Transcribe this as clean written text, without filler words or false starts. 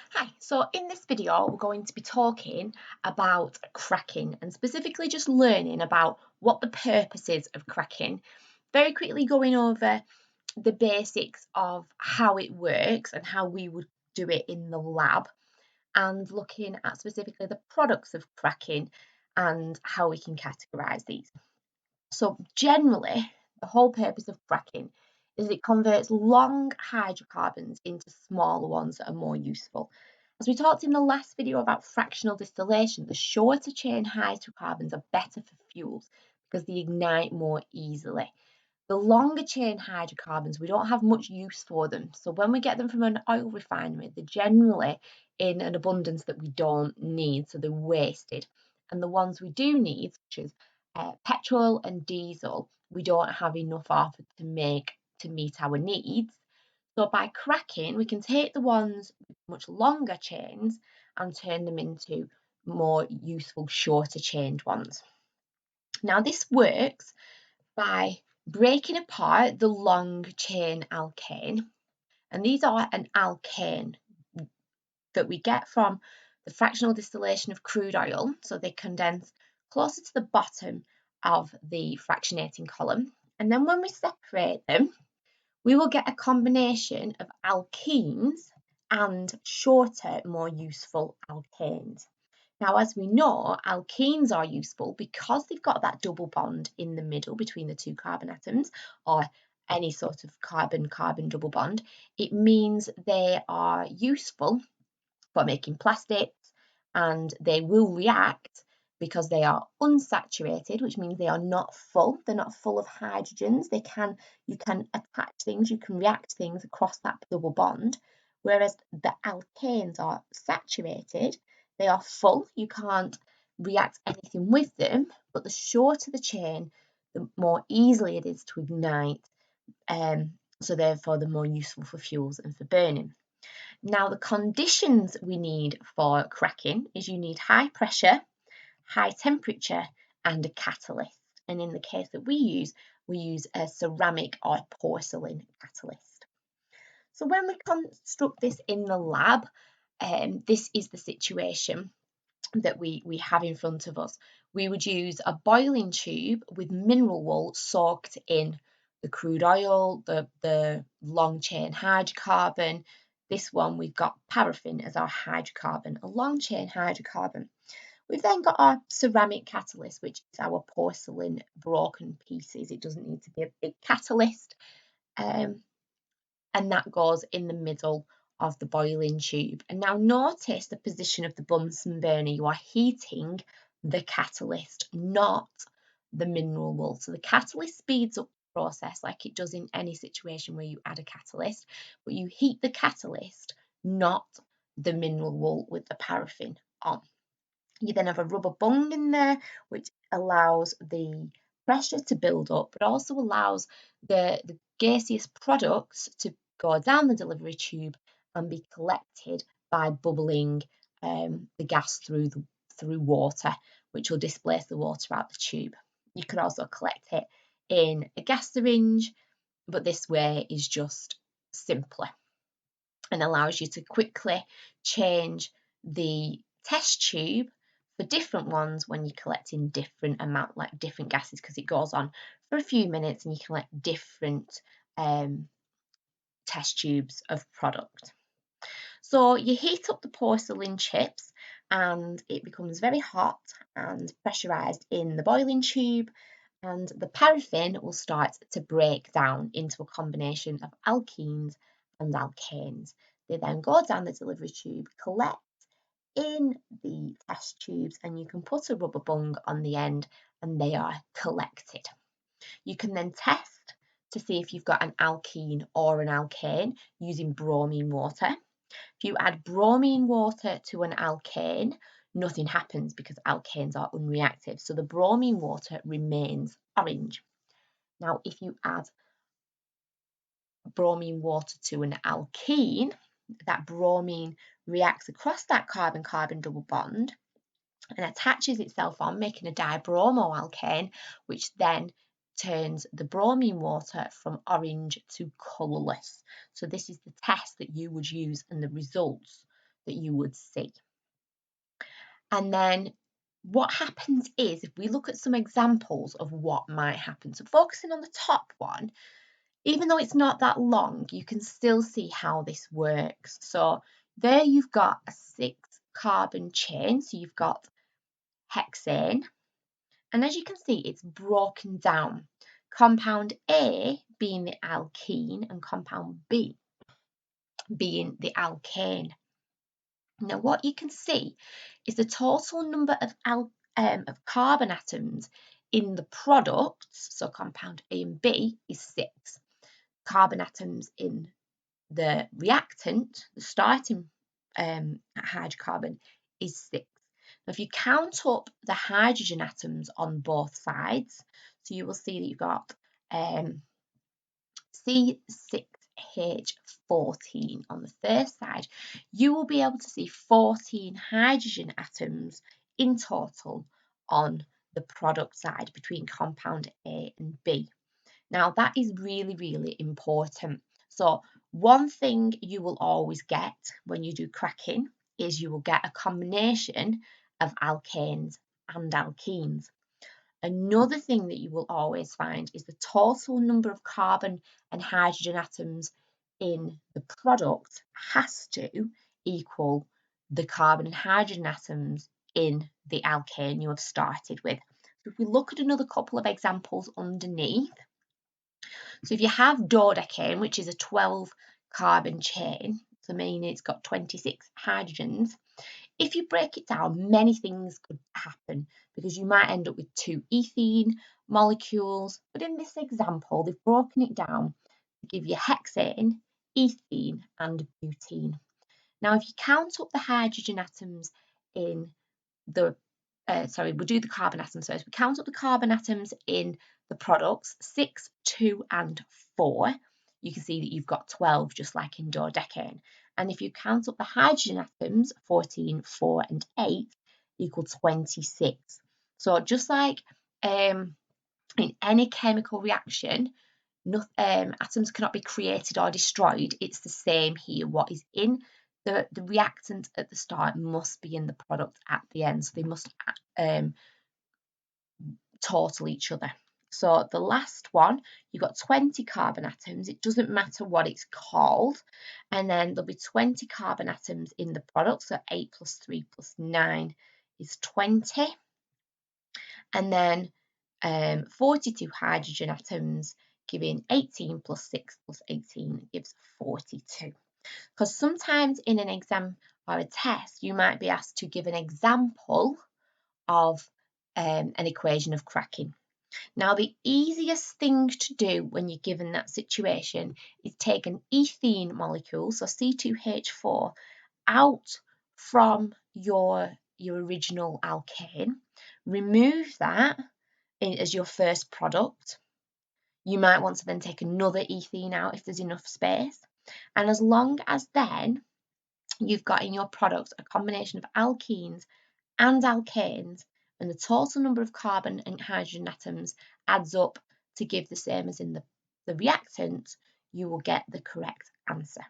Hi, so in this video, we're going to be talking about cracking and specifically just learning about what the purpose is of cracking. Very quickly going over the basics of how it works and how we would do it in the lab, and looking at specifically the products of cracking and how we can categorize these. So, generally, the whole purpose of cracking is it converts long hydrocarbons into smaller ones that are more useful. As we talked in the last video about fractional distillation, the shorter chain hydrocarbons are better for fuels because they ignite more easily. The longer chain hydrocarbons, we don't have much use for them. So when we get them from an oil refinery, they're generally in an abundance that we don't need, so they're wasted. And the ones we do need, such as petrol and diesel, we don't have enough of to meet our needs. So by cracking, we can take the ones with much longer chains and turn them into more useful, shorter chained ones. Now this works by breaking apart the long chain alkane. And these are an alkane that we get from the fractional distillation of crude oil. So they condense closer to the bottom of the fractionating column. And then when we separate them, we will get a combination of alkenes and shorter, more useful alkanes. Now, as we know, alkenes are useful because they've got that double bond in the middle between the two carbon atoms, or any sort of carbon-carbon double bond. It means they are useful for making plastics, and they will react because they are unsaturated, which means they are not full. They're not full of hydrogens. You can attach things, you can react things across that double bond. Whereas the alkanes are saturated, they are full. You can't react anything with them, but the shorter the chain, the more easily it is to ignite. So therefore, the more useful for fuels and for burning. Now, the conditions we need for cracking is you need high pressure, high temperature, and a catalyst. And in the case that we use a ceramic or porcelain catalyst. So when we construct this in the lab, this is the situation that we have in front of us. We would use a boiling tube with mineral wool soaked in the crude oil, the long chain hydrocarbon. This one we've got paraffin as our hydrocarbon, a long chain hydrocarbon. We've then got our ceramic catalyst, which is our porcelain broken pieces. It doesn't need to be a big catalyst. And that goes in the middle of the boiling tube. And now notice the position of the Bunsen burner. You are heating the catalyst, not the mineral wool. So the catalyst speeds up the process like it does in any situation where you add a catalyst, but you heat the catalyst, not the mineral wool with the paraffin on. You then have a rubber bung in there, which allows the pressure to build up, but also allows the gaseous products to go down the delivery tube and be collected by bubbling the gas through water, which will displace the water out the tube. You can also collect it in a gas syringe, but this way is just simpler and allows you to quickly change the test tube for different ones when you're collecting different amount, like different gases, because it goes on for a few minutes and you collect different test tubes of product. So you heat up the porcelain chips and it becomes very hot and pressurized in the boiling tube, and the paraffin will start to break down into a combination of alkenes and alkanes. They then go down the delivery tube, collect in the test tubes, and you can put a rubber bung on the end and they are collected. You can then test to see if you've got an alkene or an alkane using bromine water. If you add bromine water to an alkane, nothing happens because alkanes are unreactive. So the bromine water remains orange. Now, if you add bromine water to an alkene, that bromine reacts across that carbon-carbon double bond and attaches itself on, making a dibromoalkane, which then turns the bromine water from orange to colourless. So this is the test that you would use and the results that you would see. And then what happens is, if we look at some examples of what might happen, so focusing on the top one, even though it's not that long, you can still see how this works. So there you've got a 6-carbon chain, so you've got hexane, and as you can see, it's broken down. Compound A being the alkene and compound B being the alkane. Now what you can see is the total number of carbon atoms in the products, so compound A and B is 6. Carbon atoms in the reactant, the starting hydrocarbon, is 6. Now if you count up the hydrogen atoms on both sides, so you will see that you've got C6H14 on the first side, you will be able to see 14 hydrogen atoms in total on the product side between compound A and B. Now that is really, really important. So one thing you will always get when you do cracking is you will get a combination of alkanes and alkenes. Another thing that you will always find is the total number of carbon and hydrogen atoms in the product has to equal the carbon and hydrogen atoms in the alkane you have started with. So if we look at another couple of examples underneath, so if you have dodecane, which is a 12-carbon chain, so meaning it's got 26 hydrogens, if you break it down, many things could happen because you might end up with 2 ethene molecules. But in this example, they've broken it down to give you hexane, ethene, and butene. Now, if you count up the hydrogen atoms in the we'll do the carbon atoms first. We count up the carbon atoms in the products, 6, 2, and 4. You can see that you've got 12, just like in dodecane. And if you count up the hydrogen atoms, 14, 4, and 8, equal 26. So just like in any chemical reaction, atoms cannot be created or destroyed. It's the same here. What is in the reactant at the start must be in the product at the end. So they must total each other. So the last one, you've got 20 carbon atoms. It doesn't matter what it's called. And then there'll be 20 carbon atoms in the product. So 8 plus 3 plus 9 is 20. And then 42 hydrogen atoms, giving 18 plus 6 plus 18 gives 42. Because sometimes in an exam or a test, you might be asked to give an example of an equation of cracking. Now, the easiest thing to do when you're given that situation is take an ethene molecule, so C2H4, out from your original alkane, remove that as your first product. You might want to then take another ethene out if there's enough space. And as long as then you've got in your product a combination of alkenes and alkanes, and the total number of carbon and hydrogen atoms adds up to give the same as in the reactant, you will get the correct answer.